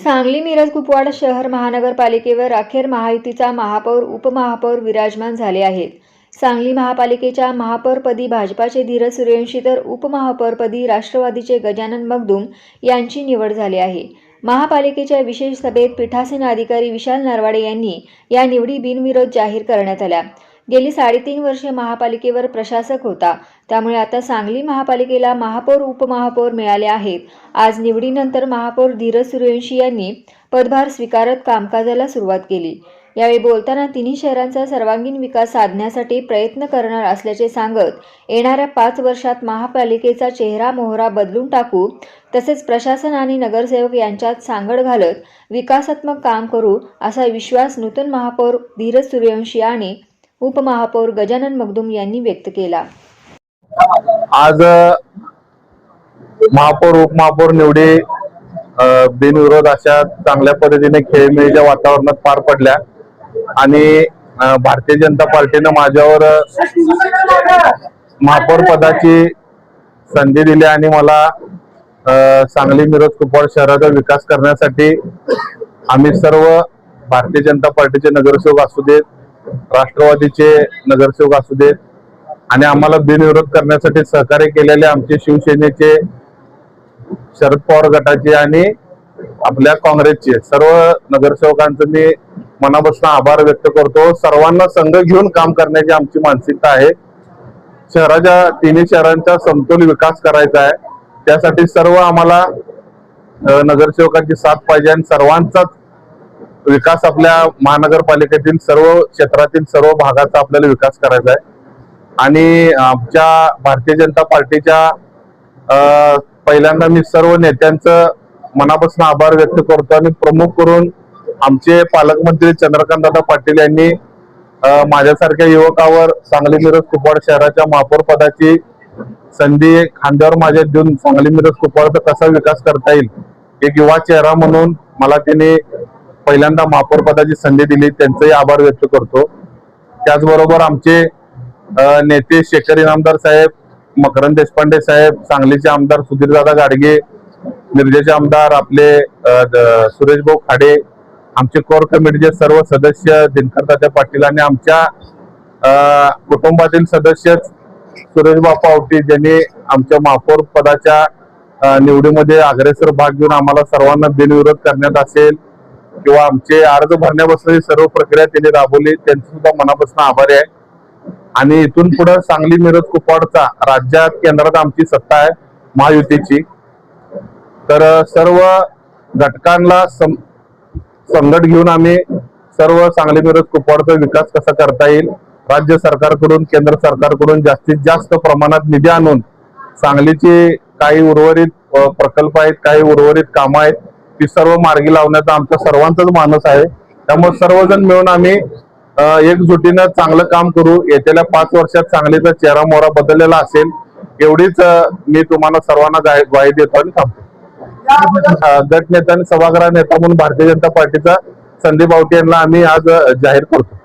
सांगली मिरज कुपवाड शहर महानगरपालिकेवर अखेर महायुतीचा महापौर उपमहापौर विराजमान झाले आहेत। सांगली महापालिकेच्या महापौरपदी भाजपाचे धीरज सूर्यवंशी तर उपमहापौरपदी राष्ट्रवादीचे गजानन मगदूम यांची निवड झाली आहे। महापालिकेच्या विशेष सभेत पीठासीन अधिकारी विशाल नरवाडे यांनी या निवडी बिनविरोध जाहीर करण्यात आल्या। गेली 3.5 वर्षे महापालिकेवर प्रशासक होता, त्यामुळे आता सांगली महापालिकेला महापौर उपमहापौर मिळाले आहेत। आज निवडीनंतर महापौर धीरज सूर्यवंशी यांनी पदभार स्वीकारत कामकाजाला सुरुवात केली। यावेळी बोलताना तिन्ही शहरांचा सर्वांगीण विकास साधण्यासाठी प्रयत्न करणार असल्याचे सांगत येणाऱ्या 5 वर्षात महापालिकेचा चेहरा मोहरा बदलून टाकू, तसेच प्रशासन आणि नगरसेवक यांच्यात सांगड घालत विकासात्मक काम करू असा विश्वास नूतन महापौर धीरज सूर्यवंशी आणि उपमहापौर गजानन मगदूम यांनी व्यक्त केला। आज महापौर उपमहापौर निवडी बिनविरोध अशा चांगल्या पद्धतीने खेळमेळीच्या वातावरणात पार पडल्या आणि भारतीय जनता पार्टीने माझ्यावर महापौर पदाची संधी दिली आणि मला सांगली मिरज कुपवाड शहराचा विकास करण्यासाठी आम्ही सर्व भारतीय जनता पार्टीचे नगरसेवक असू देत, राष्ट्रवादीचे नगरसेवक असू देत आणि आम्हाला बिनविरोध करण्यासाठी सहकार्य केलेले आमचे शिवसेनेचे, शरद पवार गटाचे आणि आपल्या काँग्रेसचे सर्व नगरसेवकांचं मी मनापासून आभार व्यक्त करतो। सर्वांना संघ घेऊन काम करण्याची आमची मानसिकता आहे। शहराच्या तिन्ही शहरांचा समतोल विकास करायचा आहे, त्यासाठी सर्व आम्हाला नगरसेवकांची साथ पाहिजे आणि सर्वांचाच विकास आपल्या महानगरपालिकेतील सर्व क्षेत्रातील सर्व भागाचा आपल्याला विकास करायचा आहे। आणि आमच्या भारतीय जनता पार्टीच्या पहिल्यांदा मी सर्व नेत्यांचं मनापासून आभार व्यक्त करतो आणि प्रमुख करून आमचे पालकमंत्री चंद्रकांत दादा पाटील यांनी माझ्यासारख्या युवकावर सांगली मिरज कुपवाड शहराच्या महापौर पदाची संधी खांद्यावर माझ्या देऊन सांगली मिरज कुपवाडचा कसा विकास करता येईल एक युवा चेहरा म्हणून मला त्यांनी पहिल्यांदा महापौर पदाची संधी दिली, त्यांचंही आभार व्यक्त करतो। त्याचबरोबर आमचे नेते शेखर इनामदार साहेब, मकरंद देशपांडे साहेब, सांगलीचे आमदार सुधीरदादा गाडगे, मिरजेचे आमदार आपले सुरेश भाऊ खाडे, आमचे कोर कमिटीचे सर्व सदस्य दिनकर दादा पाटील आणि आमच्या कुटुंबातील सदस्य सुरेश बापू आवटी ज्यांनी आमच्या महापौर पदाच्या निवडीमध्ये अग्रेसर भाग घेऊन आम्हाला सर्वांना बिनविरोध करण्यात असेल किंवा आमचे अर्ज भरण्यापासून सर्व प्रक्रिया त्यांनी राबवली, त्यांचे सुद्धा मनापासून आभारी आहे। आणि इथून पुढे सांगली मिरज कुपवाडचा राज्यात केंद्रात आमची सत्ता आहे महायुतीची, तर सर्व घटकांना संघट घेऊन आम्ही सर्व सांगली मिरज कुपवाडचा विकास कसा करता येईल, राज्य सरकारकडून केंद्र सरकारकडून जास्तीत जास्त प्रमाणात निधी आणून सांगलीचे काही उर्वरित प्रकल्प आहेत, काही उर्वरित कामं आहेत, ती सर्व मार्गी लावण्याचा आमचा सर्वांचाच मानस आहे। त्यामुळे सर्वजण मिळून आम्ही एकजुटीनं चांगलं काम करू। येत्या 5 वर्षात सांगलीचा चेहरा मोहरा बदललेला असेल एवढीच मी तुम्हाला सर्वांना ग्वाही देतो आणि थांबतो। गट नेता आणि सभागृह नेता म्हणून भारतीय जनता पार्टीचा संदीप आवटी यांना आम्ही आज जाहीर करतो।